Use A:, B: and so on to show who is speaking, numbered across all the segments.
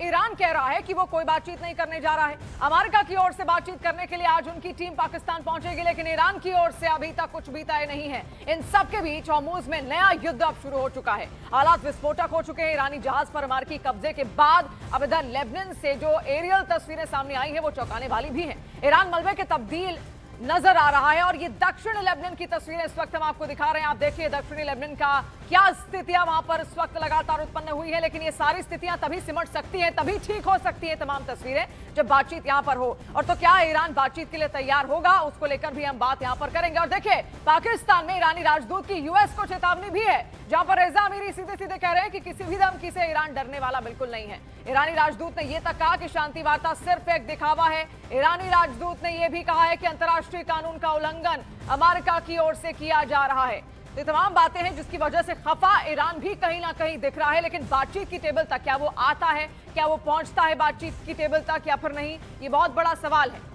A: Iran कह रहा है कि वो कोई बातचीत नहीं करने जा रहा है। अमेरिका की ओर से बातचीत करने के लिए आज उनकी टीम पाकिस्तान पहुंचेगी, लेकिन ईरान की ओर से अभी तक कुछ भी तय नहीं है। इन सब के बीच हॉर्मुज में नया युद्ध अब शुरू हो चुका है। हालात विस्फोटक हो चुके हैं। ईरानी जहाज पर अमेरिकी कब्जे के बाद अब इधर लेबनान से जो एरियल तस्वीरें सामने आई है वो चौंकाने वाली भी है। ईरान मलबे के तब्दील नजर आ रहा है और ये दक्षिण लेबनान की तस्वीरें इस वक्त हम आपको दिखा रहे हैं। आप देखिए दक्षिणी लेबनान का क्या स्थितियां वहां पर इस वक्त लगातार उत्पन्न हुई है, लेकिन ये सारी स्थितियां तभी सिमट सकती हैं, तभी ठीक हो सकती है तमाम तस्वीरें जब बातचीत यहां पर हो। और तो क्या ईरान बातचीत के लिए तैयार होगा, उसको लेकर भी हम बात यहां पर करेंगे। और देखिए पाकिस्तान में ईरानी राजदूत की यूएस को चेतावनी भी है, जहां पर रेजा अमीरी सीधे सीधे कह रहे हैं कि किसी भी धमकी से ईरान डरने वाला बिल्कुल नहीं है। ईरानी राजदूत ने यह तक कहा कि शांति वार्ता सिर्फ एक दिखावा है। ईरानी राजदूत ने यह भी कहा है कि अंतर्राष्ट्रीय कानून का उल्लंघन अमेरिका की ओर से किया जा रहा है। ये तमाम बातें हैं जिसकी वजह से खफा ईरान भी कहीं ना कहीं दिख रहा है, लेकिन बातचीत की टेबल तक क्या वो आता है, क्या वो पहुंचता है बातचीत की टेबल तक या फिर नहीं, ये बहुत बड़ा सवाल है।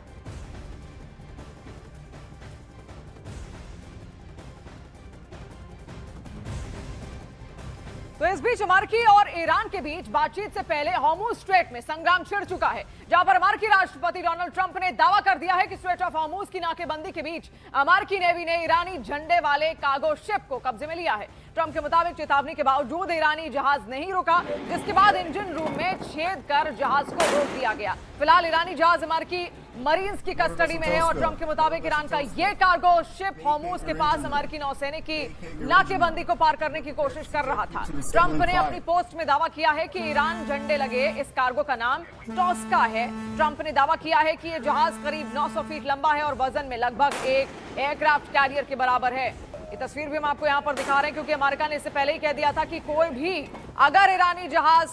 A: तो इस बीच अमेरिकी और ईरान के बीच बातचीत से पहले हॉर्मुज स्ट्रेट में संग्राम छिड़ चुका है, जहां पर अमेरिकी राष्ट्रपति डोनाल्ड ट्रंप ने दावा कर दिया है कि स्ट्रेट ऑफ हॉर्मुज की नाकेबंदी के बीच अमेरिकी नेवी ने ईरानी झंडे वाले कार्गो शिप को कब्जे में लिया है। ट्रंप के मुताबिक चेतावनी के बावजूद ईरानी जहाज नहीं रुका, जिसके बाद इंजन रूम में छेद कर जहाज को रोक दिया गया। फिलहाल ईरानी जहाज अमेरिकी मरीन्स की कस्टडी में है और ट्रंप के मुताबिक ईरान का यह कार्गो शिप हॉर्मुज के पास अमेरिकी नौसेना की नाकेबंदी को पार करने की कोशिश कर रहा था। ट्रंप ने अपनी पोस्ट में दावा किया है कि ईरान झंडे लगे इस कार्गो का नाम टॉस्का है। ट्रंप ने दावा किया है कि यह जहाज करीब 900 फीट लंबा है और वजन में लगभग एक एयरक्राफ्ट कैरियर के बराबर है। ये तस्वीर भी हम आपको यहां पर दिखा रहे हैं क्योंकि अमेरिका ने इससे पहले ही कह दिया था कि कोई भी अगर ईरानी जहाज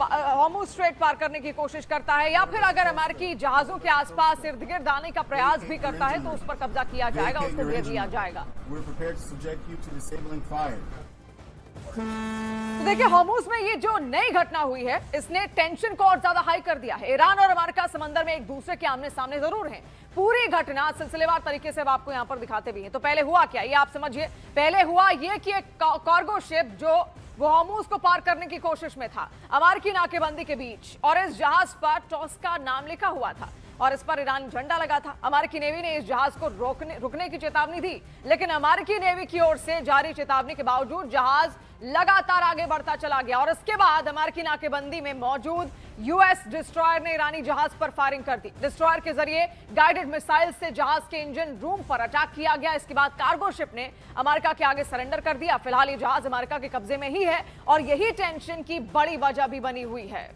A: हॉर्मुज स्ट्रेट पार करने की कोशिश करता है या फिर अगर अमेरिकी जहाजों के आसपास इर्द गिर्द आने का प्रयास भी करता है तो उस पर कब्जा किया जाएगा, उसको घेर लिया जाएगा। तो देखिए हॉर्मुज में ये जो नई घटना हुई है इसने टेंशन को और ज्यादा हाई कर दिया है। ईरान और अमेरिका समंदर में एक दूसरे के आमने सामने जरूर हैं। पूरी घटना सिलसिलेवार तरीके से आपको यहां पर दिखाते भी हैं। तो पहले हुआ क्या, ये आप समझिए। पहले हुआ ये कि एक कार्गो शिप जो वो हॉर्मुज को पार करने की कोशिश में था अमेरिकी नाकेबंदी के बीच, और इस जहाज पर टॉस्का नाम लिखा हुआ था और इस पर ईरानी झंडा लगा था। अमेरिकी नेवी ने इस जहाज को रुकने की चेतावनी दी, लेकिन अमेरिकी नेवी की ओर से जारी चेतावनी के बावजूद जहाज लगातार आगे बढ़ता चला गया और इसके बाद अमेरिकी नाकेबंदी में मौजूद यूएस डिस्ट्रॉयर ने ईरानी जहाज पर फायरिंग कर दी। डिस्ट्रॉयर के जरिए गाइडेड मिसाइल से जहाज के इंजन रूम पर अटैक किया गया। इसके बाद कार्गो शिप ने अमेरिका के आगे सरेंडर कर दिया। फिलहाल ये जहाज अमेरिका के कब्जे में ही है और यही टेंशन की बड़ी वजह भी बनी हुई है।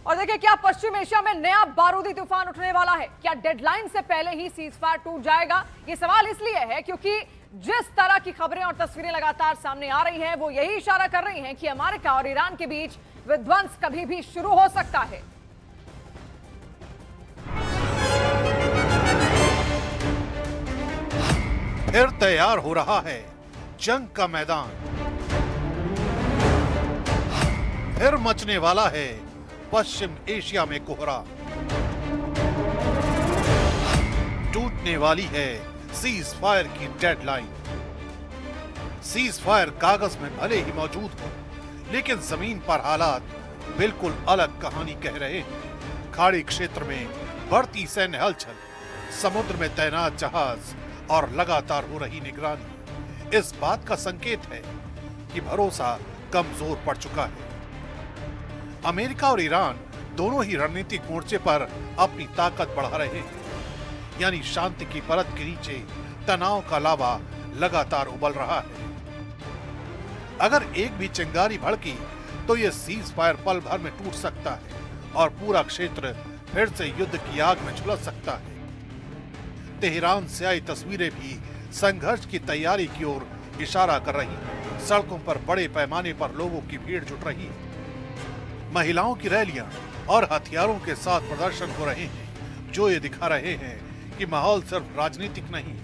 A: और देखिए क्या पश्चिम एशिया में नया बारूदी तूफान उठने वाला है? क्या डेडलाइन से पहले ही सीजफायर टूट जाएगा? ये सवाल इसलिए है क्योंकि जिस तरह की खबरें और तस्वीरें लगातार सामने आ रही हैं वो यही इशारा कर रही हैं कि अमेरिका और ईरान के बीच विध्वंस कभी भी शुरू हो सकता है।
B: फिर तैयार हो रहा है जंग का मैदान, फिर मचने वाला है पश्चिम एशिया में कोहरा, टूटने वाली है सीज फायर की डेडलाइन। सीज फायर कागज में भले ही मौजूद हो, लेकिन जमीन पर हालात बिल्कुल अलग कहानी कह रहे हैं। खाड़ी क्षेत्र में बढ़ती सैन्य हलचल, समुद्र में तैनात जहाज और लगातार हो रही निगरानी इस बात का संकेत है कि भरोसा कमजोर पड़ चुका है। अमेरिका और ईरान दोनों ही रणनीतिक मोर्चे पर अपनी ताकत बढ़ा रहे हैं, यानी शांति की परत के नीचे तनाव का लावा लगातार उबल रहा है। अगर एक भी चिंगारी भड़की तो यह सीज फायर पल भर में टूट सकता है और पूरा क्षेत्र फिर से युद्ध की आग में झुलस सकता है। तेहरान से आई तस्वीरें भी संघर्ष की तैयारी की ओर इशारा कर रही हैं। सड़कों पर बड़े पैमाने पर लोगों की भीड़ जुट रही है। महिलाओं की रैलियां और हथियारों के साथ प्रदर्शन हो रहे हैं, जो ये दिखा रहे हैं कि माहौल सिर्फ राजनीतिक नहीं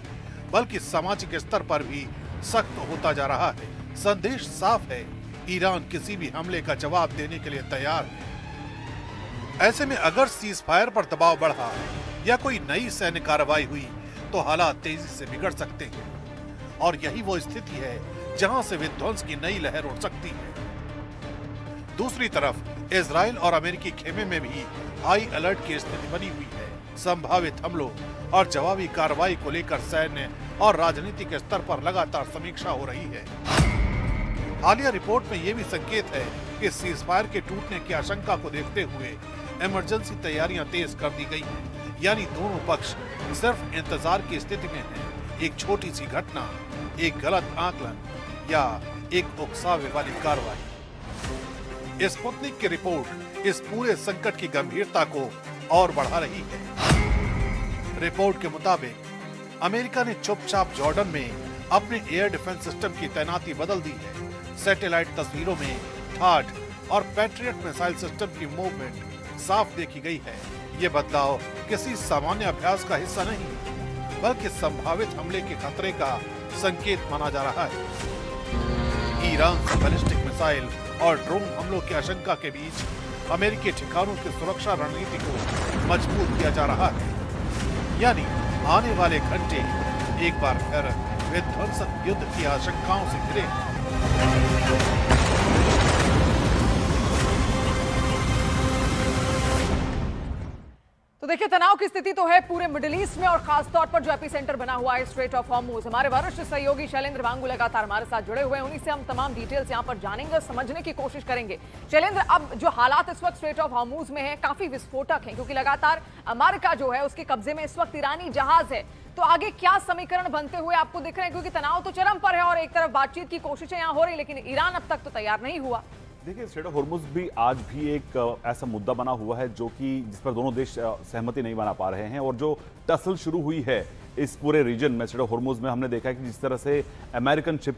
B: बल्कि सामाजिक स्तर पर भी सख्त होता जा रहा है। संदेश साफ है, ईरान किसी भी हमले का जवाब देने के लिए तैयार है। ऐसे में अगर सीज फायर पर दबाव बढ़ा या कोई नई सैन्य कार्रवाई हुई तो हालात तेजी से बिगड़ सकते हैं और यही वो स्थिति है जहां से विध्वंस की नई लहर उठ सकती है। दूसरी तरफ इजराइल और अमेरिकी खेमे में भी हाई अलर्ट की स्थिति बनी हुई है। संभावित हमलों और जवाबी कार्रवाई को लेकर सैन्य और राजनीतिक स्तर पर लगातार समीक्षा हो रही है। हालिया रिपोर्ट में ये भी संकेत है कि सीजफायर के टूटने की आशंका को देखते हुए इमरजेंसी तैयारियां तेज कर दी गई हैं। यानी दोनों पक्ष सिर्फ इंतजार की स्थिति में हैं। एक छोटी सी घटना, एक गलत आकलन या एक उकसावे वाली कार्रवाई। स्पुतनिक की रिपोर्ट इस पूरे संकट की गंभीरता को और बढ़ा रही है। रिपोर्ट के मुताबिक अमेरिका ने चुपचाप जॉर्डन में अपने एयर डिफेंस सिस्टम की तैनाती बदल दी है। सैटेलाइट तस्वीरों में थाड और पैट्रियट मिसाइल सिस्टम की मूवमेंट साफ देखी गई है। ये बदलाव किसी सामान्य अभ्यास का हिस्सा नहीं, बल्कि संभावित हमले के खतरे का संकेत माना जा रहा है। ईरान से बैलिस्टिक मिसाइल और ड्रोन हमलों की आशंका के बीच अमेरिकी ठिकानों की सुरक्षा रणनीति को मजबूत किया जा रहा है। यानी आने वाले घंटे एक बार फिर विध्वंसक युद्ध की आशंकाओं से घिरे।
A: तो देखिए, तनाव की स्थिति तो है पूरे मिडिल ईस्ट में और खास तौर पर जो एपिसेंटर बना हुआ है स्ट्रेट ऑफ हॉर्मुज। हमारे वरिष्ठ सहयोगी शैलेंद्र वांगू लगातार हमारे साथ जुड़े हुए हैं, उन्हीं से हम तमाम डिटेल्स यहां पर जानेंगे और समझने की कोशिश करेंगे। शैलेंद्र, अब जो हालात इस वक्त स्ट्रेट ऑफ हॉर्मुज में है काफी विस्फोटक हैं, क्योंकि लगातार अमेरिका जो है उसके कब्जे में इस वक्त ईरानी जहाज है। तो आगे क्या समीकरण बनते हुए आपको दिख रहे हैं, क्योंकि तनाव तो चरम पर है और एक तरफ बातचीत की कोशिशें यहां हो रही, लेकिन ईरान अब तक तो तैयार नहीं हुआ।
C: देखिए, स्ट्रेट ऑफ हॉर्मुज भी आज भी एक ऐसा मुद्दा बना हुआ है जो कि जिस पर दोनों देश सहमति नहीं बना पा रहे हैं। और जो टसल शुरू हुई है इस पूरे रीजन में स्ट्रेट ऑफ हॉर्मुज में, हमने देखा है कि जिस तरह से अमेरिकन शिप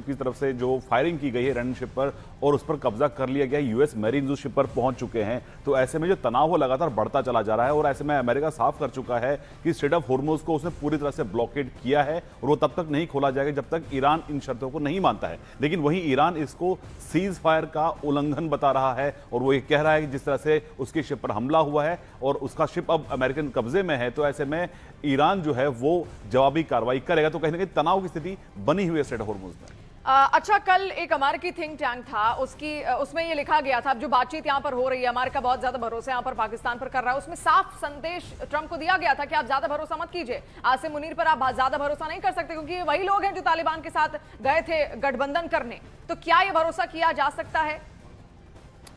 C: की तरफ से जो फायरिंग की गई है रन शिप पर और उस पर कब्जा कर लिया गया, यूएस मेरीन्स उस शिप पर पहुंच चुके हैं। तो ऐसे में जो तनाव वो लगातार बढ़ता चला जा रहा है और ऐसे में अमेरिका साफ कर चुका है कि स्ट्रेट ऑफ हॉर्मुज को उसने पूरी तरह से ब्लॉकेड किया है और वो तब तक नहीं खोला जाएगा जब तक ईरान इन शर्तों को नहीं मानता है। लेकिन वहीं ईरान इसको सीज फायर का उल्लंघन बता रहा है और वो ये कह रहा है कि जिस तरह से उसकी शिप पर हमला हुआ है और उसका शिप अब अमेरिकन कब्जे में है, तो ऐसे में ईरान जो है वो जवाबी कार्रवाई करेगा। तो कहीं ना कहीं तनाव की स्थिति बनी हुई है स्ट्रेट ऑफ हॉर्मुज में।
A: अच्छा, कल एक अमेरिकी थिंक टैंक था, उसमें ये लिखा गया था, अब जो बातचीत यहाँ पर हो रही है, अमेरिका बहुत ज्यादा भरोसा यहाँ पर पाकिस्तान पर कर रहा है, उसमें साफ संदेश ट्रंप को दिया गया था कि आप ज्यादा भरोसा मत कीजिए। आसिम मुनीर पर आप ज्यादा भरोसा नहीं कर सकते, क्योंकि ये वही लोग हैं जो तालिबान के साथ गए थे गठबंधन करने। तो क्या ये भरोसा किया जा सकता है?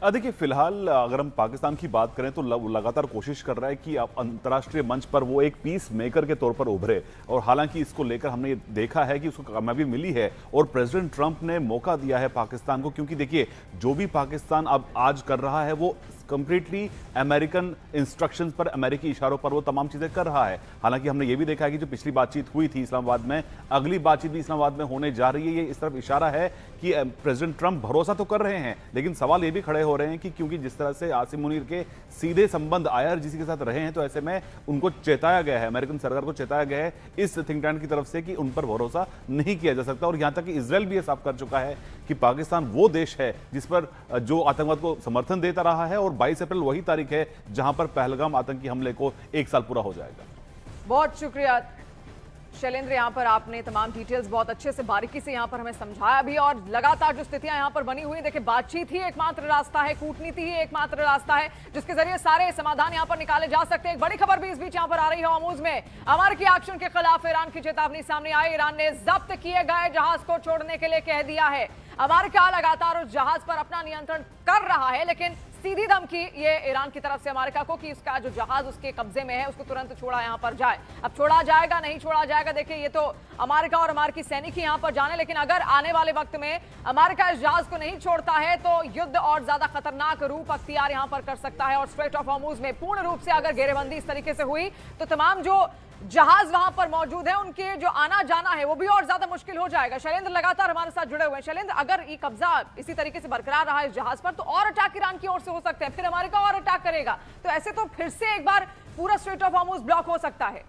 C: देखिए, फिलहाल अगर हम पाकिस्तान की बात करें तो लगातार कोशिश कर रहा है कि अंतर्राष्ट्रीय मंच पर वो एक पीस मेकर के तौर पर उभरे। और हालांकि इसको लेकर हमने देखा है कि उसको कामयाबी मिली है और प्रेसिडेंट ट्रंप ने मौका दिया है पाकिस्तान को, क्योंकि देखिए जो भी पाकिस्तान अब आज कर रहा है वो कंप्लीटली अमेरिकन इंस्ट्रक्शंस पर, अमेरिकी इशारों पर वो तमाम चीजें कर रहा है। हालांकि हमने ये भी देखा है कि जो पिछली बातचीत हुई थी इस्लामाबाद में, अगली बातचीत भी इस्लामाबाद में होने जा रही है। ये इस तरफ इशारा है कि प्रेसिडेंट ट्रंप भरोसा तो कर रहे हैं, लेकिन सवाल ये भी खड़े हो रहे हैं कि क्योंकि जिस तरह से आसिम मुनीर के सीधे संबंध IRGC के साथ रहे हैं, तो ऐसे में उनको चेताया गया है, अमेरिकन सरकार को चेताया गया है इस थिंक टैंक की तरफ से कि उन पर भरोसा नहीं किया जा सकता। और यहां तक कि इजराइल भी ये साफ कर चुका है कि पाकिस्तान वो देश है जिस पर जो आतंकवाद को समर्थन देता रहा है और 22 अप्रैल वही तारीख है जहां पर पहलगाम आतंकी हमले को 1 साल पूरा हो जाएगा।
A: बहुत शुक्रिया शैलेंद्र, यहाँ पर आपने तमाम डिटेल्स बहुत अच्छे से बारीकी से यहाँ पर हमें समझाया भी। और लगातार जो स्थितियां यहाँ पर बनी हुई, देखिए बातचीत ही एकमात्र रास्ता है, कूटनीति ही एकमात्र रास्ता है जिसके जरिए सारे समाधान यहाँ पर निकाले जा सकते हैं। एक बड़ी खबर भी इस बीच यहाँ पर आ रही है, हॉर्मुज में अमेरिकी एक्शन के खिलाफ ईरान की चेतावनी सामने आई। ईरान ने जब्त किए गए जहाज को छोड़ने के लिए कह दिया है। अमेरिका लगातार उस जहाज पर अपना नियंत्रण कर रहा है, लेकिन सीधी धमकी ये ईरान की तरफ से अमेरिका को कि उसका जो जहाज उसके कब्जे में है उसको तुरंत छोड़ा यहां पर जाए। अब छोड़ा जाएगा नहीं छोड़ा जाएगा, देखिए ये तो अमेरिका और अमेरिकी सैनिक ही यहां पर जाने, लेकिन अगर आने वाले वक्त में अमेरिका इस जहाज को नहीं छोड़ता है तो युद्ध और ज्यादा खतरनाक रूप अख्तियार यहां पर कर सकता है। और स्ट्रेट ऑफ हॉर्मुज में पूर्ण रूप से अगर घेरेबंदी इस तरीके से हुई तो तमाम जो जहाज वहां पर मौजूद है उनके जो आना जाना है वो भी और ज्यादा मुश्किल हो जाएगा। शैलेंद्र लगातार हमारे साथ जुड़े हुए हैं। शैलेंद्र, अगर ये कब्जा इसी तरीके से बरकरार रहा है इस जहाज पर तो और अटैक ईरान की ओर से हो सकते हैं, फिर अमेरिका और अटैक करेगा, तो ऐसे तो फिर से एक बार पूरा स्ट्रेट ऑफ हॉर्मुज ब्लॉक हो सकता है।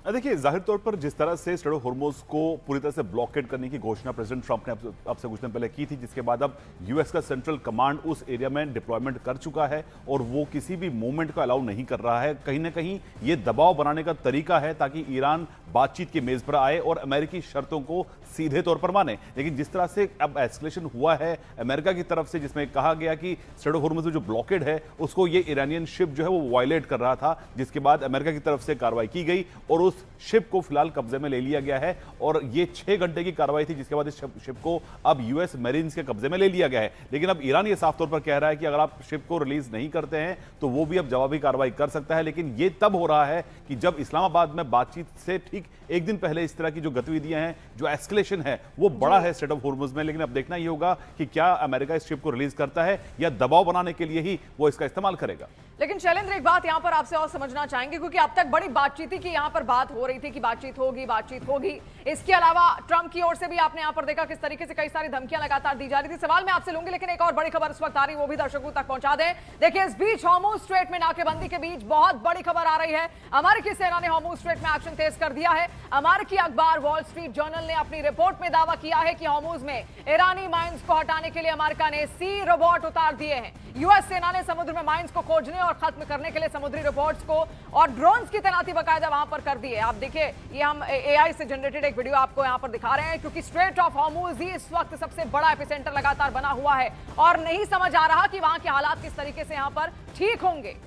C: देखिए, जाहिर तौर पर जिस तरह से स्ट्रेट ऑफ हॉर्मुज़ को पूरी तरह से ब्लॉकेड करने की घोषणा प्रेसिडेंट ट्रंप ने अब से कुछ दिन पहले की थी, जिसके बाद अब यूएस का सेंट्रल कमांड उस एरिया में डिप्लॉयमेंट कर चुका है और वो किसी भी मूवमेंट को अलाउ नहीं कर रहा है। कहीं ना कहीं ये दबाव बनाने का तरीका है ताकि ईरान बातचीत की मेज पर आए और अमेरिकी शर्तों को सीधे तौर पर माने। लेकिन जिस तरह से अब एस्केलेशन हुआ है अमेरिका की तरफ से, जिसमें कहा गया कि स्ट्रेट ऑफ हॉर्मुज़ में जो ब्लॉकेड है उसको ये ईरानियन शिप जो है वो वायलेट कर रहा था, जिसके बाद अमेरिका की तरफ से कार्रवाई की गई और उस शिप को फिलहाल कब्जे में ले लिया गया है। और ये 6 घंटे की कार्रवाई थी, जिसके बाद इस शिप को अब यूएस मेरीन्स के कब्जे में ले लिया गया है। लेकिन अब ईरान ये साफ तौर पर कह रहा है कि अगर आप शिप को रिलीज नहीं करते हैं तो वो भी अब जवाबी कार्रवाई कर सकता है। लेकिन ये तब हो रहा है कि जब इस्लामाबाद में बातचीत से ठीक एक दिन पहले इस तरह की जो गतिविधियां हैं, जो एस्केलेशन है वो बड़ा है स्ट्रेट ऑफ हॉर्मुज़ में। लेकिन अब देखना ये होगा कि क्या अमेरिका इस शिप को रिलीज करता है या दबाव बनाने के लिए ही वो इसका इस्तेमाल करेगा।
A: लेकिन शैलेंद्र, एक बात यहां पर आपसे और समझना चाहेंगे, क्योंकि अब तक बड़ी बातचीत की यहां पर बात हो रही थी कि बातचीत होगी। इसके अलावा ट्रंप की ओर से भी आपने यहां पर देखा किस तरीके से कई सारी धमकियां लगातार दी जा रही थी। सवाल मैं आपसे लूंगी, लेकिन एक और बड़ी खबर इस वक्त आ रही, वो भी दर्शकों तक पहुंचा दें। देखिए, इस बीच हॉर्मुज़ स्ट्रेट में नाकेबंदी के बीच बहुत बड़ी खबर आ रही है। अमेरिकी सेना ने हॉर्मुज़ स्ट्रेट में एक्शन तेज कर दिया है। अमेरिकी अखबार वॉल स्ट्रीट जर्नल ने अपनी रिपोर्ट में दावा किया है कि हॉर्मुज़ में ईरानी माइंस को हटाने के लिए अमेरिका ने सी रोबोट उतार दिए हैं। यूएस सेना ने समुद्र में माइंस को खोजने और खत्म करने के लिए समुद्री रोबोट्स को और ड्रोन्स की तैनाती बाकायदा वहां पर कर दी है। आप देखिए, ये हम एआई से जनरेटेड एक वीडियो आपको यहां पर दिखा रहे हैं, क्योंकि स्ट्रेट ऑफ हॉर्मुज़ ही इस वक्त सबसे बड़ा एपिसेंटर लगातार बना हुआ है और नहीं समझ आ रहा कि वहां के हालात किस तरीके से यहां पर ठीक होंगे।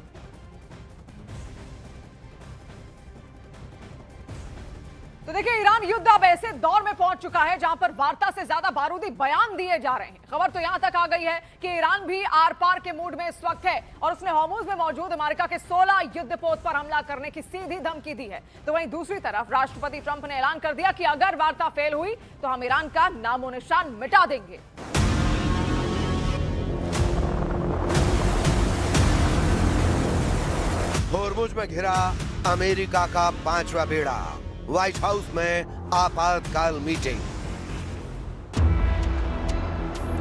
A: तो देखिए, ईरान युद्ध अब ऐसे दौर में पहुंच चुका है जहां पर वार्ता से ज्यादा बारूदी बयान दिए जा रहे हैं। खबर तो यहां तक आ गई है कि ईरान भी आर पार के मूड में इस वक्त है और उसने हॉर्मुज़ में मौजूद अमेरिका के 16 युद्धपोत पर हमला करने की सीधी धमकी दी है। तो वहीं दूसरी तरफ राष्ट्रपति ट्रंप ने ऐलान कर दिया कि अगर वार्ता फेल हुई तो हम ईरान का नामो निशान मिटा देंगे।
D: हॉर्मुज़ में घिरा अमेरिका का 5वां बेड़ा, व्हाइट हाउस में आपातकाल मीटिंग।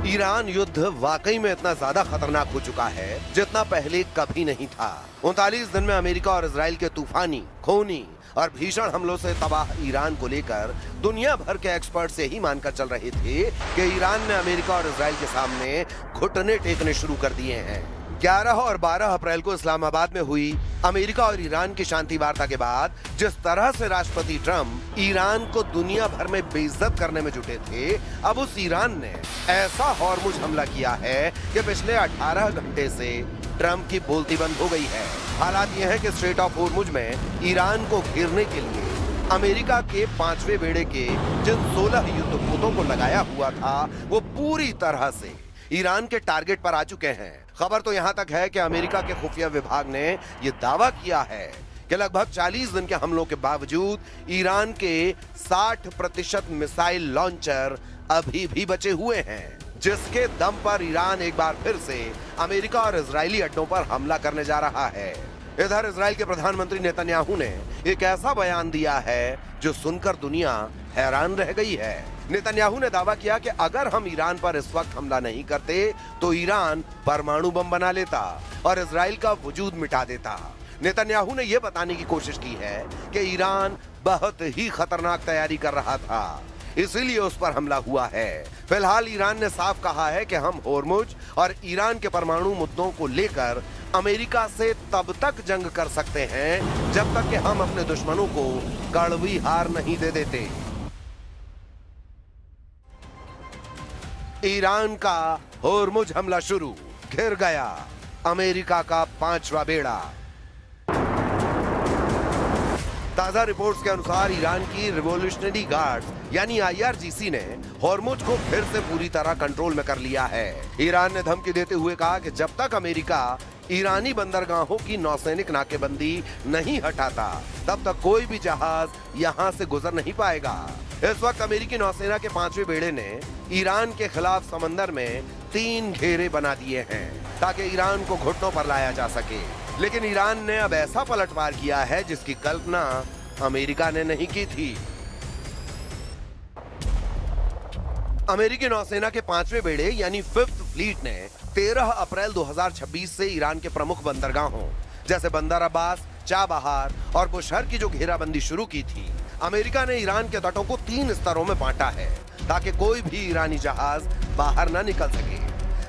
D: ईरान युद्ध वाकई में इतना ज्यादा खतरनाक हो चुका है जितना पहले कभी नहीं था। 39 दिन में अमेरिका और इजराइल के तूफानी, खूनी और भीषण हमलों से तबाह ईरान को लेकर दुनिया भर के एक्सपर्ट से ही मानकर चल रहे थे कि ईरान ने अमेरिका और इजराइल के सामने घुटने टेकने शुरू कर दिए हैं। 11 और 12 अप्रैल को इस्लामाबाद में हुई अमेरिका और ईरान की शांति वार्ता के बाद जिस तरह से राष्ट्रपति ट्रंप ईरान को दुनिया भर में बेइज्जत करने में जुटे थे, अब उस ईरान ने ऐसा हॉर्मुज़ हमला किया है कि पिछले 18 घंटे से ट्रंप की बोलती बंद हो गई है। हालात यह है कि स्ट्रेट ऑफ हॉर्मुज़ में ईरान को घेरने के लिए अमेरिका के 5वें बेड़े के जिन 16 युद्धपोतों को लगाया हुआ था वो पूरी तरह से ईरान के टारगेट पर आ चुके हैं। खबर तो यहां तक है कि अमेरिका के खुफिया विभाग ने यह दावा किया है कि लगभग 40 दिन के हमलों के बावजूद ईरान के 60% मिसाइल लॉन्चर अभी भी बचे हुए हैं, जिसके दम पर ईरान एक बार फिर से अमेरिका और इजरायली अड्डों पर हमला करने जा रहा है। इधर इजराइल के प्रधानमंत्री नेतन्याहू ने एक ऐसा बयान दिया है जो सुनकर दुनिया हैरान रह गई है। नेतन्याहू ने दावा किया कि अगर हम ईरान पर इस वक्त हमला नहीं करते तो ईरान परमाणु बम बना लेता और इजराइल का वजूद मिटा देता। नेतन्याहू ने यह बताने की कोशिश की है कि ईरान बहुत ही खतरनाक तैयारी कर रहा था, इसीलिए उस पर हमला हुआ है। फिलहाल ईरान ने साफ कहा है कि हम हॉर्मुज़ और ईरान के परमाणु मुद्दों को लेकर अमेरिका से तब तक जंग कर सकते हैं जब तक कि हम अपने दुश्मनों को कड़वी हार नहीं दे देते। ईरान का हॉर्मुज़ हमला शुरू, घिर गया अमेरिका का 5वां बेड़ा। ताजा रिपोर्ट्स के अनुसार ईरान की रिवॉल्यूशनरी गार्ड्स यानी आईआरजीसी ने हॉर्मुज़ को फिर से पूरी तरह कंट्रोल में कर लिया है। ईरान ने धमकी देते हुए कहा कि जब तक अमेरिका ईरानी बंदरगाहों की नौसैनिक नाकेबंदी नहीं हटाता तब तक कोई भी जहाज यहां से गुजर नहीं पाएगा। इस वक्त अमेरिकी नौसेना के 5वें बेड़े ने ईरान के खिलाफ समंदर में 3 घेरे बना दिए हैं ताकि ईरान को घुटनों पर लाया जा सके। लेकिन ईरान ने अब ऐसा पलटवार किया है जिसकी कल्पना अमेरिका ने नहीं की थी। अमेरिकी नौसेना के 5वें बेड़े यानी 5th फ्लीट ने 13 अप्रैल 2026 से ईरान के प्रमुख बंदरगाहों जैसे बंदर अब्बास, चाबहार और बुशहर की जो घेराबंदी शुरू की थी, अमेरिका ने ईरान के तटों को 3 स्तरों में बांटा है ताकि कोई भी ईरानी जहाज बाहर ना निकल सके।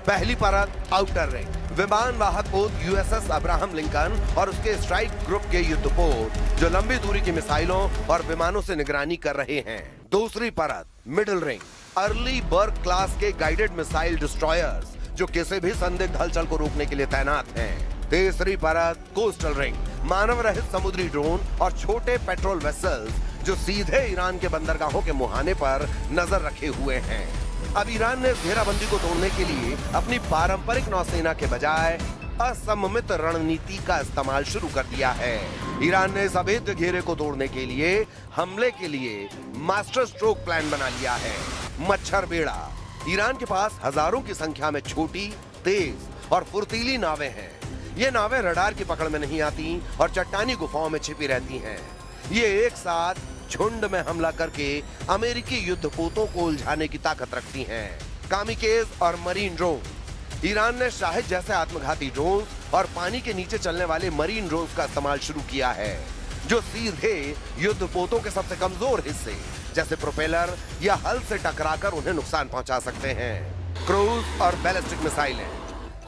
D: पहली परत आउटर रिंग, विमान वाहक पोत यूएसएस अब्राहम लिंकन और उसके स्ट्राइक ग्रुप के युद्धपोत जो लंबी दूरी की मिसाइलों और विमानों से निगरानी कर रहे हैं। दूसरी परत मिडिल रिंग, अर्ली बर्ग क्लास के गाइडेड मिसाइल डिस्ट्रॉयर्स जो किसी भी संदिग्ध हलचल को रोकने के लिए तैनात हैं। तीसरी परत कोस्टल रिंग, मानव रहित समुद्री ड्रोन और छोटे पेट्रोल वेसल्स जो सीधे ईरान के बंदरगाहों के मुहाने पर नजर रखे हुए हैं। अब ईरान ने घेराबंदी को तोड़ने के लिए अपनी पारंपरिक नौसेना के बजाय असममित रणनीति का इस्तेमाल शुरू कर दिया है। ईरान ने इस अभेद्य घेरे को तोड़ने के लिए हमले के लिए मास्टर स्ट्रोक प्लान बना लिया है। मच्छर बेड़ा, ईरान के पास हजारों की संख्या में छोटी, तेज और फुर्तीली नावें हैं। ये नावें रडार की पकड़ में नहीं आती और चट्टानी गुफाओं में छिपी रहती हैं। ये एक साथ झुंड में हमला करके अमेरिकी युद्धपोतों को उलझाने की ताकत रखती हैं। कामिकेज और मरीन ड्रोन, ईरान ने शाहिद जैसे आत्मघाती ड्रोन और पानी के नीचे चलने वाले मरीन ड्रोन का इस्तेमाल शुरू किया है जो सीधे युद्धपोतों के सबसे कमजोर हिस्से जैसे प्रोपेलर या हल से टकराकर उन्हें नुकसान पहुंचा सकते हैं। क्रूज और बैलिस्टिक मिसाइलें,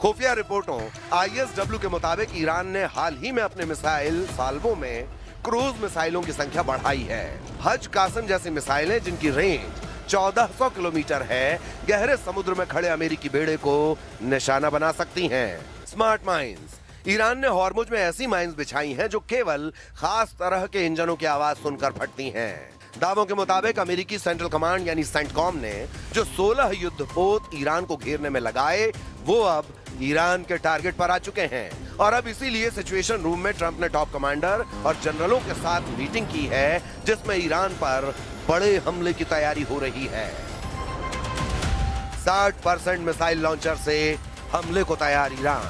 D: खुफिया रिपोर्टों ISW के मुताबिक ईरान ने हाल ही में अपने मिसाइल साल्वों में क्रूज मिसाइलों की संख्या बढ़ाई है। हज कासम जैसी मिसाइलें जिनकी रेंज 1400 किलोमीटर है, गहरे समुद्र में खड़े अमेरिकी बेड़े को निशाना बना सकती हैं। स्मार्ट माइंस, ईरान ने हॉर्मुज में ऐसी माइंस बिछाई हैं जो केवल खास तरह के इंजनों की आवाज सुनकर फटती हैं। दावों के मुताबिक अमेरिकी सेंट्रल कमांड यानी सेंटकॉम ने जो 16 युद्धपोत ईरान को घेरने में लगाए वो अब ईरान के टारगेट पर आ चुके हैं और अब इसीलिए सिचुएशन रूम में ट्रंप ने टॉप कमांडर और जनरलों के साथ मीटिंग की है जिसमें ईरान पर बड़े हमले की तैयारी हो रही है। 60% मिसाइल लॉन्चर से हमले को तैयार ईरान।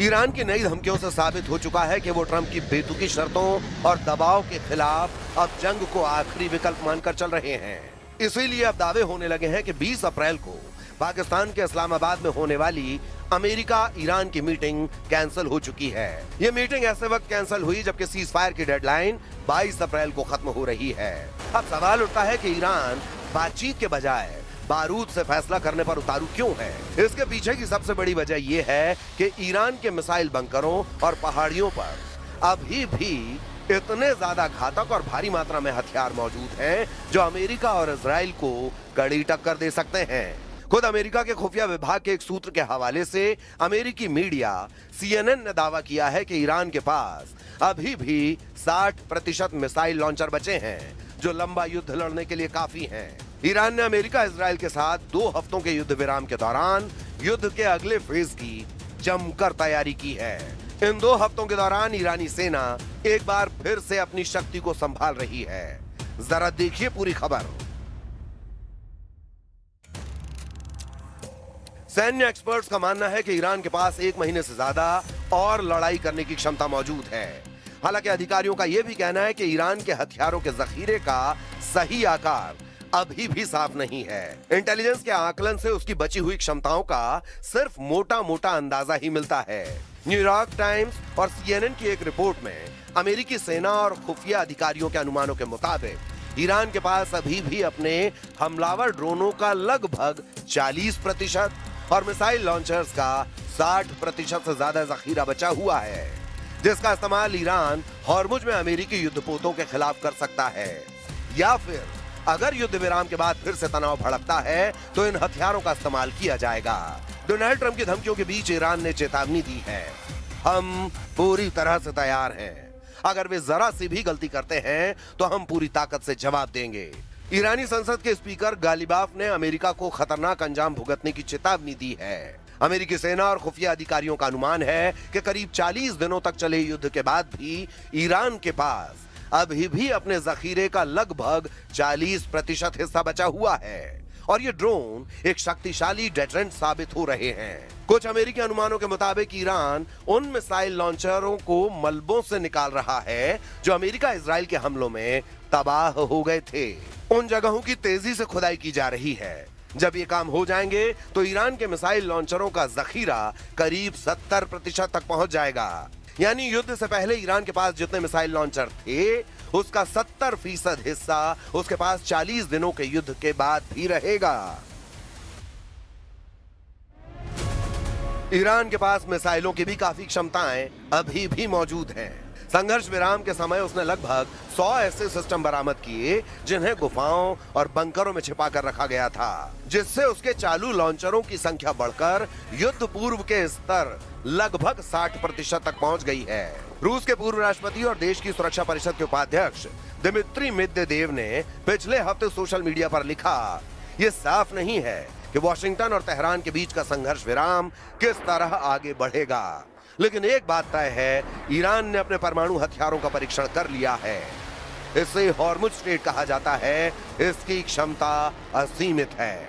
D: ईरान की नई धमकियों से साबित हो चुका है कि वो ट्रंप की बेतुकी शर्तों और दबाव के खिलाफ अब जंग को आखिरी विकल्प मानकर चल रहे हैं। इसीलिए अब दावे होने लगे हैं कि 20 अप्रैल को पाकिस्तान के इस्लामाबाद में होने वाली अमेरिका ईरान की मीटिंग कैंसिल हो चुकी है। ये मीटिंग ऐसे वक्त कैंसिल हुई जबकि सीज फायर की डेडलाइन 22 अप्रैल को खत्म हो रही है। अब सवाल उठता है कि ईरान बातचीत के बजाय बारूद से फैसला करने पर उतारू क्यों है। इसके पीछे की सबसे बड़ी वजह यह है कि ईरान के मिसाइल बंकरों और पहाड़ियों पर अभी भी इतने ज्यादा घातक और भारी मात्रा में हथियार मौजूद हैं जो अमेरिका और इजराइल को कड़ी टक्कर दे सकते हैं। खुद अमेरिका के खुफिया विभाग के एक सूत्र के हवाले से अमेरिकी मीडिया CNN ने दावा किया है कि ईरान के पास अभी भी 60% मिसाइल लॉन्चर बचे हैं जो लंबा युद्ध लड़ने के लिए काफी हैं। ईरान ने अमेरिका इजराइल के साथ 2 हफ्तों के युद्ध विराम के दौरान युद्ध के अगले फेज की जमकर तैयारी की है। इन 2 हफ्तों के दौरान ईरानी सेना एक बार फिर से अपनी शक्ति को संभाल रही है। जरा देखिए पूरी खबर। सैन्य एक्सपर्ट्स का मानना है कि ईरान के पास 1 महीने से ज्यादा और लड़ाई करने की क्षमता मौजूद है। हालांकि अधिकारियों का यह भी कहना है कि ईरान के हथियारों के जखीरे का सही आकार अभी भी साफ नहीं है। इंटेलिजेंस के आकलन से उसकी बची हुई क्षमताओं का सिर्फ मोटा मोटा अंदाजा ही मिलता है। न्यूयॉर्क टाइम्स और CNN की एक रिपोर्ट में अमेरिकी सेना और खुफिया अधिकारियों के अनुमानों के मुताबिक ईरान के पास अभी भी अपने हमलावर ड्रोनों का लगभग 40% और मिसाइल लॉन्चर्स का 60% से ज्यादा जखीरा बचा हुआ है जिसका इस्तेमाल ईरान हॉर्मुज में अमेरिकी युद्धपोतों के खिलाफ कर सकता है। या फिर अगर युद्ध विराम के बाद फिर से तनाव भड़कता है तो इन हथियारों का इस्तेमाल किया जाएगा। डोनाल्ड ट्रंप की धमकियों के बीच ईरान ने चेतावनी दी है, हम पूरी तरह से तैयार हैं। अगर वे जरा सी भी गलती करते हैं तो हम पूरी ताकत से जवाब देंगे। ईरानी संसद के स्पीकर गालिबाफ ने अमेरिका को खतरनाक अंजाम भुगतने की चेतावनी दी है। अमेरिकी सेना और खुफिया अधिकारियों का अनुमान है कि करीब 40 दिनों तक चले युद्ध के बाद भी ईरान के पास अभी भी अपने जखीरे का लगभग 40% हिस्सा बचा हुआ है और ये ड्रोन एक शक्तिशाली डेटरेंट साबित हो रहे हैं। कुछ अमेरिकी अनुमानों के मुताबिक ईरान उन मिसाइल लॉन्चरों को मलबों से निकाल रहा है जो अमेरिका इजराइल के हमलों में तबाह हो गए थे। उन जगहों की तेजी से खुदाई की जा रही है। जब ये काम हो जाएंगे तो ईरान के मिसाइल लॉन्चरों का जखीरा करीब 70% तक पहुंच जाएगा। यानी युद्ध से पहले ईरान के पास जितने मिसाइल लॉन्चर थे उसका 70% हिस्सा उसके पास 40 दिनों के युद्ध के बाद भी रहेगा। ईरान के पास मिसाइलों की भी काफी क्षमताएं अभी भी मौजूद हैं। संघर्ष विराम के समय उसने लगभग 100 ऐसे सिस्टम बरामद किए जिन्हें गुफाओं और बंकरों में छिपा कर रखा गया था, जिससे उसके चालू लॉन्चरों की संख्या बढ़कर युद्ध पूर्व के स्तर लगभग 60% तक पहुंच गई है। रूस के पूर्व राष्ट्रपति और देश की सुरक्षा परिषद के उपाध्यक्ष दिमित्री मेदवेदेव ने पिछले हफ्ते सोशल मीडिया पर लिखा, ये साफ नहीं है कि वॉशिंगटन और तेहरान के बीच का संघर्ष विराम किस तरह आगे बढ़ेगा, लेकिन एक बात तय है, ईरान ने अपने परमाणु हथियारों का परीक्षण कर लिया है। इसे हॉर्मुज स्ट्रेट कहा जाता है। इसकी क्षमता असीमित है।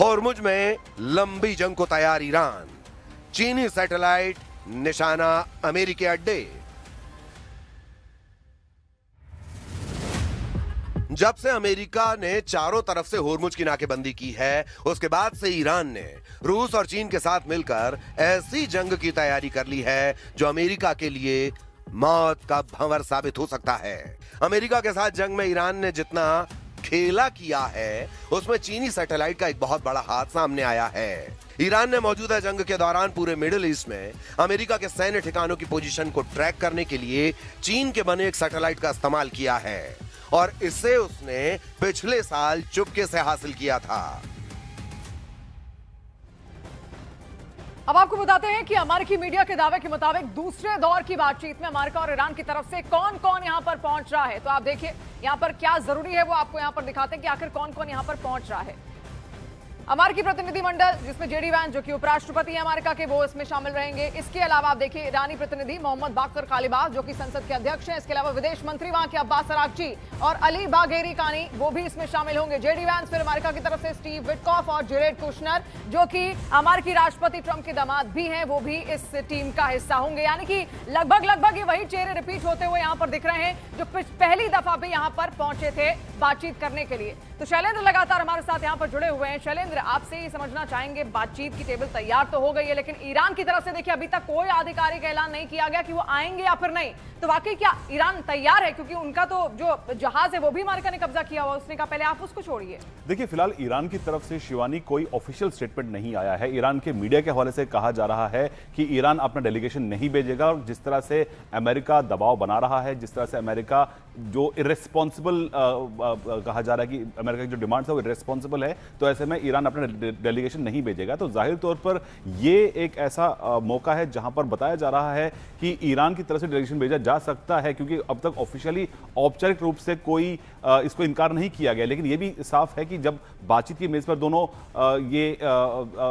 D: हॉर्मुज में लंबी जंग को तैयार ईरान, चीनी सैटेलाइट निशाना अमेरिकी अड्डे। जब से अमेरिका ने चारों तरफ से हॉर्मुज की नाकेबंदी की है, उसके बाद से ईरान ने रूस और चीन के साथ मिलकर ऐसी जंग की तैयारी कर ली है जो अमेरिका के लिए मौत का भंवर साबित हो सकता है। अमेरिका के साथ जंग में ईरान ने जितना खेला किया है, उसमें चीनी सैटेलाइट का एक बहुत बड़ा हाथ सामने आया है। ईरान ने मौजूदा जंग के दौरान पूरे मिडिल ईस्ट में अमेरिका के सैन्य ठिकानों की पोजीशन को ट्रैक करने के लिए चीन के बने एक सैटेलाइट का इस्तेमाल किया है और इसे उसने पिछले साल चुपके से हासिल किया था।
A: अब आपको बताते हैं कि अमेरिकी मीडिया के दावे के मुताबिक दूसरे दौर की बातचीत में अमेरिका और ईरान की तरफ से कौन कौन यहां पर पहुंच रहा है। तो आप देखिए यहां पर क्या जरूरी है वो आपको यहां पर दिखाते हैं कि आखिर कौन कौन यहां पर पहुंच रहा है। अमेरिकी प्रतिनिधिमंडल जिसमें जेडी वैंस जो कि उपराष्ट्रपति हैं अमेरिका के, वो इसमें शामिल रहेंगे। इसके अलावा आप देखिए ईरानी प्रतिनिधि मोहम्मद बाकर कालिबाफ जो कि संसद के अध्यक्ष हैं। इसके अलावा विदेश मंत्री वहां के अब्बास अरागची और अली बाघेरी कानी वो भी इसमें शामिल होंगे। जेडी वैंस फिर अमेरिका की तरफ से स्टीव विटकॉफ और जेरेड कुशनर जो कि अमेरिकी राष्ट्रपति ट्रंप के दामाद भी हैं, वो भी इस टीम का हिस्सा होंगे। यानी कि लगभग ये वही चेहरे रिपीट होते हुए यहाँ पर दिख रहे हैं जो पहली दफा भी यहाँ पर पहुंचे थे बातचीत करने के लिए। तो शैलेंद्र लगातार हमारे साथ यहाँ पर जुड़े हुए हैं। शैलेंद्र, आपसे ही समझना चाहेंगे, बातचीत की टेबल तैयार तो हो गई है, लेकिन ईरान की तरफ से देखिए अभी तक कोई आधिकारिक ऐलान नहीं किया गया कि वो आएंगे या फिर नहीं। तो वाकई क्या ईरान तैयार है? क्योंकि उनका तो जो जहाज है वो भी अमेरिका ने कब्जा किया हुआ, उसने कहा पहले आप उसको छोड़िए।
C: देखिए फिलहाल ईरान की तरफ से शिवानी कोई ऑफिशियल स्टेटमेंट नहीं आया है। ईरान के मीडिया के हवाले से कहा जा रहा है कि ईरान अपना डेलीगेशन नहीं भेजेगा और जिस तरह से अमेरिका दबाव बना रहा है, जिस तरह से अमेरिका जो इरेस्पॉन्सिबल कहा जा रहा है कि अमेरिका की जो डिमांड्स है वो इरेस्पॉन्सिबल है, तो ऐसे में ईरान अपना डेलीगेशन नहीं भेजेगा। तो जाहिर तौर पर ये एक ऐसा मौका है जहां पर बताया जा रहा है कि ईरान की तरफ से डेलीगेशन भेजा जा सकता है, क्योंकि अब तक ऑफिशियली औपचारिक रूप से कोई इसको इनकार नहीं किया गया। लेकिन यह भी साफ है कि जब बातचीत की मेज पर दोनों ये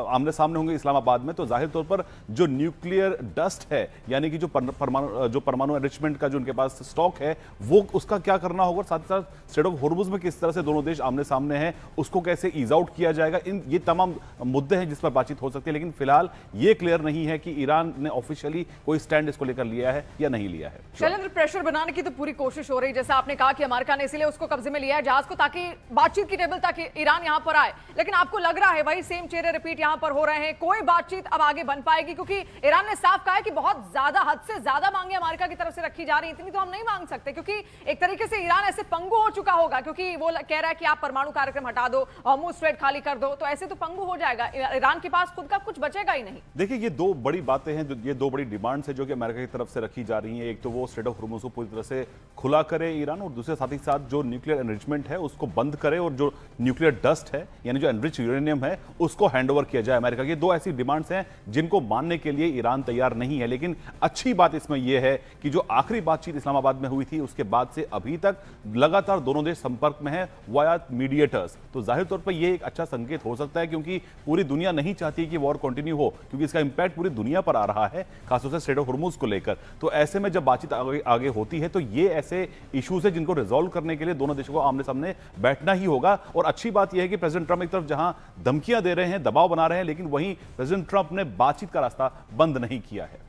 C: आमने सामने होंगे इस्लामाबाद में, तो जाहिर तौर पर जो न्यूक्लियर डस्ट है, यानी कि जो परमाणु एनरिचमेंट का जो उनके पास स्टॉक है, वो उसका क्या करना होगा, साथ ही साथ स्ट्रेट ऑफ हॉर्मुज में किस तरह से दोनों देश आमने सामने हैं, उसको कैसे ईज आउट किया जाएगा, ये तमाम मुद्दे हैं जिस पर बातचीत हो सकती है। लेकिन फिलहाल ये क्लियर नहीं है कि ईरान ने ऑफिशियली कोई स्टैंड इसको लेकर लिया है या नहीं लिया है।
A: शैलेंद्र, प्रेशर बनाने की तो पूरी कोशिश हो रही है, जैसा आपने कहा कि अमेरिका ने इसलिए उसको कब्जे में लिया है जहाज को, ताकि बातचीत की टेबल ताकि ईरान यहां पर आए। लेकिन आपको लग रहा है वही सेम चेहरे रिपीट यहां पर हो रहे हैं, कोई बातचीत अब आगे बन पाएगी? क्योंकि ईरान ने साफ कहा है कि बहुत ज्यादा, हद से ज्यादा मांगे अमेरिका की तरफ से रखी जा रही है, इतनी तो हम नहीं मांग सकते, क्योंकि एक तरीके से ईरान ऐसे पंगु हो चुका होगा, क्योंकि वो कह रहा है कि आप परमाणु कार्यक्रम हटा दो, हॉर्मुज़ स्ट्रेट खाली कर दो, तो ऐसे तो पंगु हो जाएगा, ईरान के पास खुद का कुछ बचेगा ही नहीं।
C: देखिए, ये दो बड़ी बातें हैं, ये दो बड़ी डिमांड्स है जो कि अमेरिका की तरफ से रखी जा रही हैं। एक तो वो स्ट्रेट ऑफ हॉर्मुज़ को पूरी तरह से खुला करे ईरान, और दूसरे साथ ही साथ जो न्यूक्लियर एनरिचमेंट है उसको बंद करे, और जो न्यूक्लियर डस्ट है यानी जो एनरिच यूरेनियम है उसको हैंडओवर किया जाए अमेरिका की। दो ऐसी डिमांड्स हैं जिनको मानने के लिए ईरान तैयार नहीं है। लेकिन अच्छी बात इसमें यह है कि जो आखिरी बातचीत इस्लामाबाद में हुई थी उसके बाद से अभी तक लगातार दोनों देश संपर्क में हैं वाया मीडिएटर्स। तो जाहिर तौर पर यह एक अच्छा संकेत हो सकता है, क्योंकि पूरी दुनिया नहीं चाहती कि वॉर कंटिन्यू हो, क्योंकि इसका इंपैक्ट पूरी दुनिया पर आ रहा है, खासतौर से स्ट्रेट ऑफ हॉर्मुज़ को लेकर। तो ऐसे में जब बातचीत आगे होती है तो ये ऐसे इश्यूज है जिनको रिजॉल्व करने के लिए दोनों देशों को आमने सामने बैठना ही होगा। और अच्छी बात यह है कि प्रेसिडेंट ट्रंप एक तरफ जहां धमकियां दे रहे हैं, दबाव बना रहे हैं, लेकिन वहीं प्रेसिडेंट ट्रंप ने बातचीत का रास्ता बंद नहीं किया है।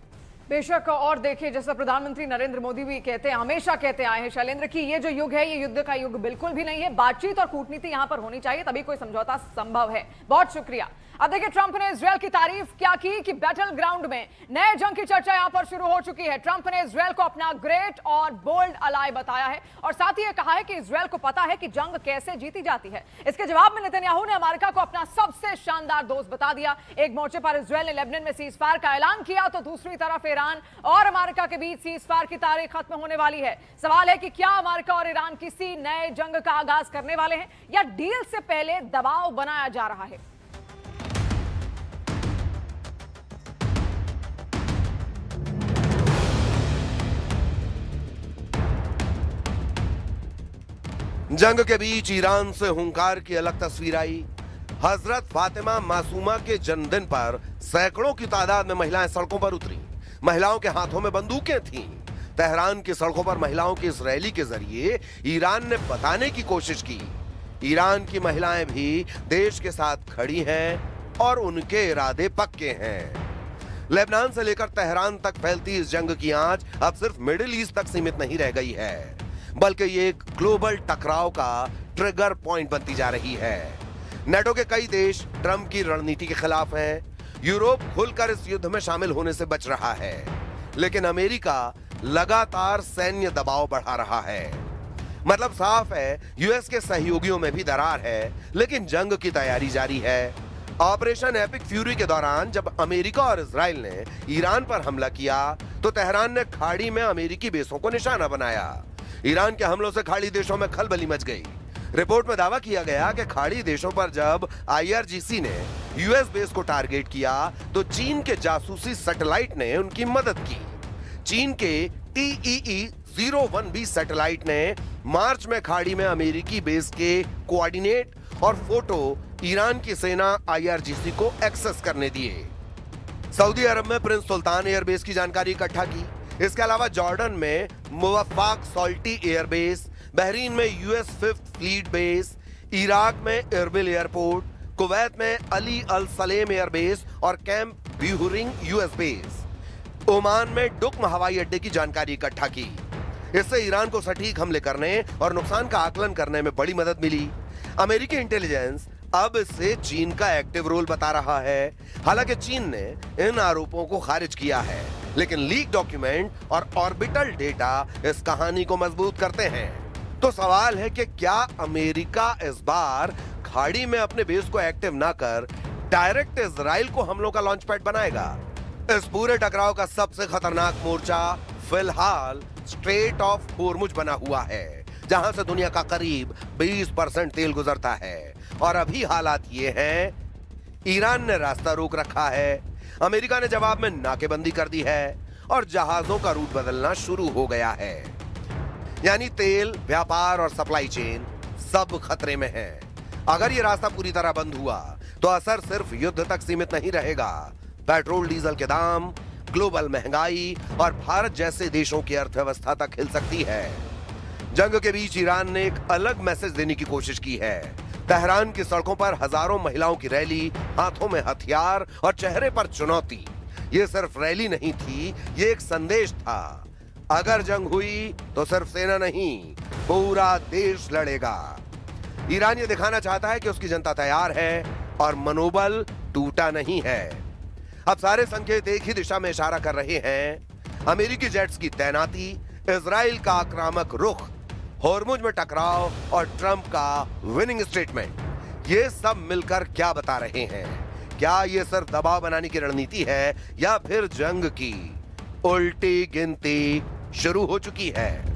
A: बेशक, और देखिए जैसा प्रधानमंत्री नरेंद्र मोदी भी कहते हैं, हमेशा कहते आए हैं शैलेंद्र की ये जो युग है ये युद्ध का युग बिल्कुल भी नहीं है। बातचीत और कूटनीति यहां पर होनी चाहिए, तभी कोई समझौता संभव है। बहुत शुक्रिया। अब देखिए, ट्रंप ने इजरायल की तारीफ क्या की कि बैटल ग्राउंड में नए जंग की चर्चा यहां पर शुरू हो चुकी है। ट्रंप ने इजरायल को अपना ग्रेट और बोल्ड अलाय बताया है, और साथ ही यह कहा है कि इजरायल को पता है कि जंग कैसे जीती जाती है। इसके जवाब में नेतन्याहू ने अमेरिका को अपना सबसे शानदार दोस्त बता दिया। एक मोर्चे पर इजरायल ने लेबनान में सीज फायर का ऐलान किया, तो दूसरी तरफ ईरान और अमेरिका के बीच सीज फायर की तारीख खत्म होने वाली है। सवाल है कि क्या अमेरिका और ईरान किसी नए जंग का आगाज करने वाले हैं, या डील से पहले दबाव बनाया जा रहा है।
D: जंग के बीच ईरान से हुंकार की अलग तस्वीर आई। हजरत फातिमा मासूमा के जन्मदिन पर सैकड़ों की तादाद में महिलाएं सड़कों पर उतरी। महिलाओं के हाथों में बंदूकें थीं। तेहरान की सड़कों पर महिलाओं की इस रैली के जरिए ईरान ने बताने की कोशिश की, ईरान की महिलाएं भी देश के साथ खड़ी हैं और उनके इरादे पक्के हैं। लेबनान से लेकर तेहरान तक फैलती इस जंग की आंच अब सिर्फ मिडिल ईस्ट तक सीमित नहीं रह गई है, बल्कि ये एक ग्लोबल टकराव का ट्रिगर पॉइंट बनती जा रही है। नेटो के कई देश ट्रंप की रणनीति के खिलाफ हैं। यूरोप खुलकर इस युद्ध में शामिल होने से बच रहा है, लेकिन अमेरिका लगातार सैन्य दबाव बढ़ा रहा है। मतलब साफ है, यूएस के सहयोगियों में भी दरार है, लेकिन जंग की तैयारी जारी है। ऑपरेशन एपिक फ्यूरी के दौरान जब अमेरिका और इजराइल ने ईरान पर हमला किया, तो तेहरान ने खाड़ी में अमेरिकी बेसों को निशाना बनाया। ईरान के हमलों से खाड़ी देशों में खलबली मच गई। रिपोर्ट में दावा किया गया कि खाड़ी देशों पर जब आईआरजीसी ने यूएस बेस को टारगेट किया, तो चीन के जासूसी सैटेलाइट ने उनकी मदद की। चीन के TEE-01B सैटेलाइट ने मार्च में खाड़ी में अमेरिकी बेस के कोऑर्डिनेट और फोटो ईरान की सेना आईआरजीसी को एक्सेस करने दिए। सऊदी अरब में प्रिंस सुल्तान एयरबेस की जानकारी इकट्ठा की। इसके अलावा जॉर्डन में मुवफ्फाक सॉल्टी एयरबेस, बहरीन में US 5th fleet base, Iraq में एरबिल एयरपोर्ट, कुवैत में अली अल सलेम एयरबेस और कैंप ब्यूहरिंग यूएस बेस, ओमान में डुक्म हवाई अड्डे की जानकारी इकट्ठा की। इससे ईरान को सटीक हमले करने और नुकसान का आकलन करने में बड़ी मदद मिली। अमेरिकी इंटेलिजेंस अब इससे चीन का एक्टिव रोल बता रहा है। हालांकि चीन ने इन आरोपों को खारिज किया है, लेकिन लीक डॉक्यूमेंट और ऑर्बिटल डेटा इस कहानी को मजबूत करते हैं। तो सवाल है कि क्या अमेरिका इस बार खाड़ी में अपने बेस को एक्टिव ना कर डायरेक्ट इजराइल को हमलों का लॉन्च पैड बनाएगा? इस पूरे टकराव का सबसे खतरनाक मोर्चा फिलहाल स्ट्रेट ऑफ हॉर्मुज़ बना हुआ है, जहां से दुनिया का करीब 20% तेल गुजरता है। और अभी हालात ये हैं, ईरान ने रास्ता रोक रखा है, अमेरिका ने जवाब में नाकेबंदी कर दी है और जहाजों का रूट बदलना शुरू हो गया है। यानी तेल, व्यापार और सप्लाई चेन सब खतरे में है। अगर ये रास्ता पूरी तरह बंद हुआ तो असर सिर्फ युद्ध तक सीमित नहीं रहेगा। पेट्रोल डीजल के दाम, ग्लोबल महंगाई और भारत जैसे देशों की अर्थव्यवस्था तक हिल सकती है। जंग के बीच ईरान ने एक अलग मैसेज देने की कोशिश की है। तेहरान की सड़कों पर हजारों महिलाओं की रैली, हाथों में हथियार और चेहरे पर चुनौती। ये सिर्फ रैली नहीं थी, ये एक संदेश था। अगर जंग हुई तो सिर्फ सेना नहीं, पूरा देश लड़ेगा। ईरान ये दिखाना चाहता है कि उसकी जनता तैयार है और मनोबल टूटा नहीं है। अब सारे संकेत एक ही दिशा में इशारा कर रहे हैं। अमेरिकी जेट्स की तैनाती, इजराइल का आक्रामक रुख, हॉर्मुज में टकराव और ट्रंप का विनिंग स्टेटमेंट, ये सब मिलकर क्या बता रहे हैं? क्या ये सिर्फ दबाव बनाने की रणनीति है या फिर जंग की उल्टी गिनती शुरू हो चुकी है?